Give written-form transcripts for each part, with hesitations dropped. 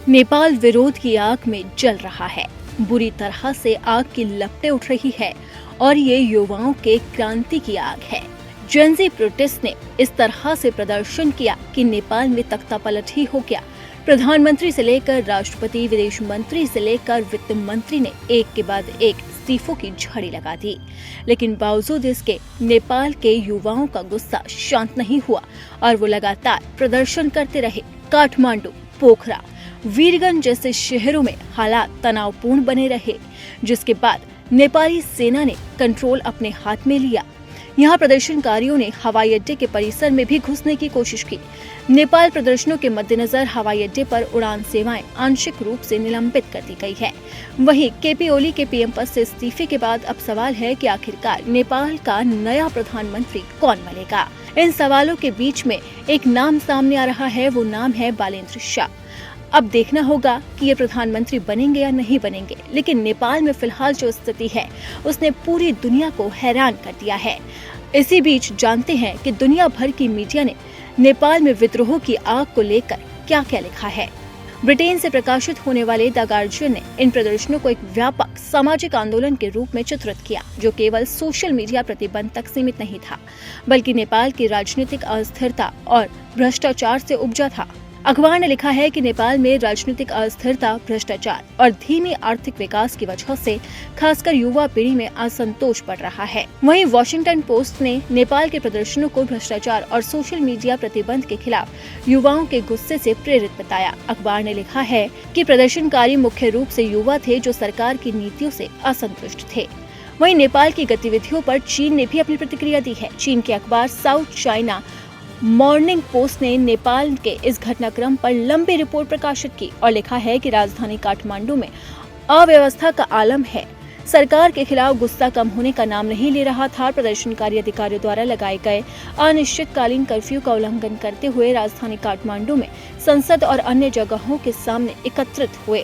नेपाल विरोध की आग में जल रहा है। बुरी तरह से आग की लपटें उठ रही है और ये युवाओं के क्रांति की आग है। जेनजी प्रोटेस्ट ने इस तरह से प्रदर्शन किया कि नेपाल में तख्तापलट ही हो गया। प्रधानमंत्री से लेकर राष्ट्रपति, विदेश मंत्री से लेकर वित्त मंत्री ने एक के बाद एक इस्तीफों की झड़ी लगा दी। लेकिन बावजूद इसके नेपाल के युवाओं का गुस्सा शांत नहीं हुआ और वो लगातार प्रदर्शन करते रहे। काठमांडू, पोखरा, वीरगंज जैसे शहरों में हालात तनावपूर्ण बने रहे, जिसके बाद नेपाली सेना ने कंट्रोल अपने हाथ में लिया। यहाँ प्रदर्शनकारियों ने हवाई अड्डे के परिसर में भी घुसने की कोशिश की। नेपाल प्रदर्शनों के मद्देनजर हवाई अड्डे पर उड़ान सेवाएं आंशिक रूप से निलंबित कर दी गई है। वहीं केपी ओली के पीएम पद से इस्तीफे के बाद अब सवाल है कि आखिरकार नेपाल का नया प्रधानमंत्री कौन बनेगा। इन सवालों के बीच में एक नाम सामने आ रहा है, वो नाम है बालेन्द्र शाह। अब देखना होगा कि ये प्रधानमंत्री बनेंगे या नहीं बनेंगे, लेकिन नेपाल में फिलहाल जो स्थिति है उसने पूरी दुनिया को हैरान कर दिया है। इसी बीच जानते हैं कि दुनिया भर की मीडिया ने नेपाल में विद्रोह की आग को लेकर क्या क्या लिखा है। ब्रिटेन से प्रकाशित होने वाले द गार्जियन ने इन प्रदर्शनों को एक व्यापक सामाजिक आंदोलन के रूप में चित्रित किया, जो केवल सोशल मीडिया प्रतिबंध तक सीमित नहीं था, बल्कि नेपाल की राजनीतिक अस्थिरता और भ्रष्टाचार से उपजा था। अखबार ने लिखा है कि नेपाल में राजनीतिक अस्थिरता, भ्रष्टाचार और धीमी आर्थिक विकास की वजह से खासकर युवा पीढ़ी में असंतोष बढ़ रहा है। वहीं वॉशिंगटन पोस्ट ने नेपाल के प्रदर्शनों को भ्रष्टाचार और सोशल मीडिया प्रतिबंध के खिलाफ युवाओं के गुस्से से प्रेरित बताया। अखबार ने लिखा है कि प्रदर्शनकारी मुख्य रूप से युवा थे जो सरकार की नीतियों से असंतुष्ट थे। वहीं नेपाल की गतिविधियों पर चीन ने भी अपनी प्रतिक्रिया दी है। चीन के अखबार साउथ चाइना मॉर्निंग पोस्ट ने नेपाल के इस घटनाक्रम पर लंबी रिपोर्ट प्रकाशित की और लिखा है कि राजधानी काठमांडू में अव्यवस्था का आलम है। सरकार के खिलाफ गुस्सा कम होने का नाम नहीं ले रहा था। प्रदर्शनकारी अधिकारियों द्वारा लगाए गए अनिश्चितकालीन कर्फ्यू का उल्लंघन करते हुए राजधानी काठमांडू में संसद और अन्य जगहों के सामने एकत्रित हुए।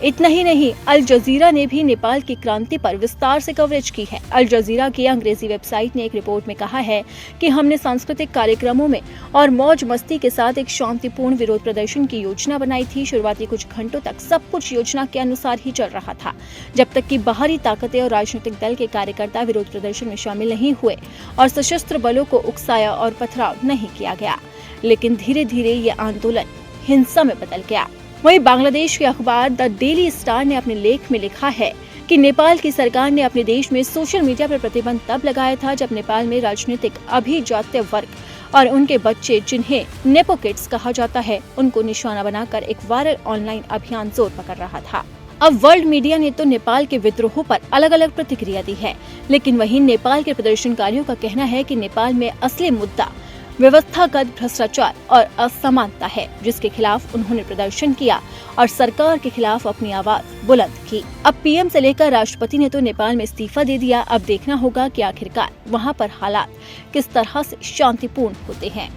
इतना ही नहीं, अल जजीरा ने भी नेपाल की क्रांति पर विस्तार से कवरेज की है। अल जजीरा की अंग्रेजी वेबसाइट ने एक रिपोर्ट में कहा है कि हमने सांस्कृतिक कार्यक्रमों में और मौज मस्ती के साथ एक शांतिपूर्ण विरोध प्रदर्शन की योजना बनाई थी। शुरुआती कुछ घंटों तक सब कुछ योजना के अनुसार ही चल रहा था, जब तक कि बाहरी ताकतें और राजनीतिक दल के कार्यकर्ता विरोध प्रदर्शन में शामिल नहीं हुए और सशस्त्र बलों को उकसाया और पथराव नहीं किया गया। लेकिन धीरे धीरे ये आंदोलन हिंसा में बदल गया। वहीं बांग्लादेश के अखबार द डेली स्टार ने अपने लेख में लिखा है कि नेपाल की सरकार ने अपने देश में सोशल मीडिया पर प्रतिबंध तब लगाया था जब नेपाल में राजनीतिक अभिजात्य वर्ग और उनके बच्चे, जिन्हें नेपो किड्स कहा जाता है, उनको निशाना बनाकर एक वायरल ऑनलाइन अभियान जोर पकड़ रहा था। अब वर्ल्ड मीडिया ने तो नेपाल के विद्रोह पर अलग अलग प्रतिक्रिया दी है, लेकिन वहीं नेपाल के प्रदर्शनकारियों का कहना है कि नेपाल में असली मुद्दा व्यवस्थागत भ्रष्टाचार और असमानता है, जिसके खिलाफ उन्होंने प्रदर्शन किया और सरकार के खिलाफ अपनी आवाज बुलंद की। अब पीएम से लेकर राष्ट्रपति ने तो नेपाल में इस्तीफा दे दिया। अब देखना होगा कि आखिरकार वहां पर हालात किस तरह से शांतिपूर्ण होते हैं।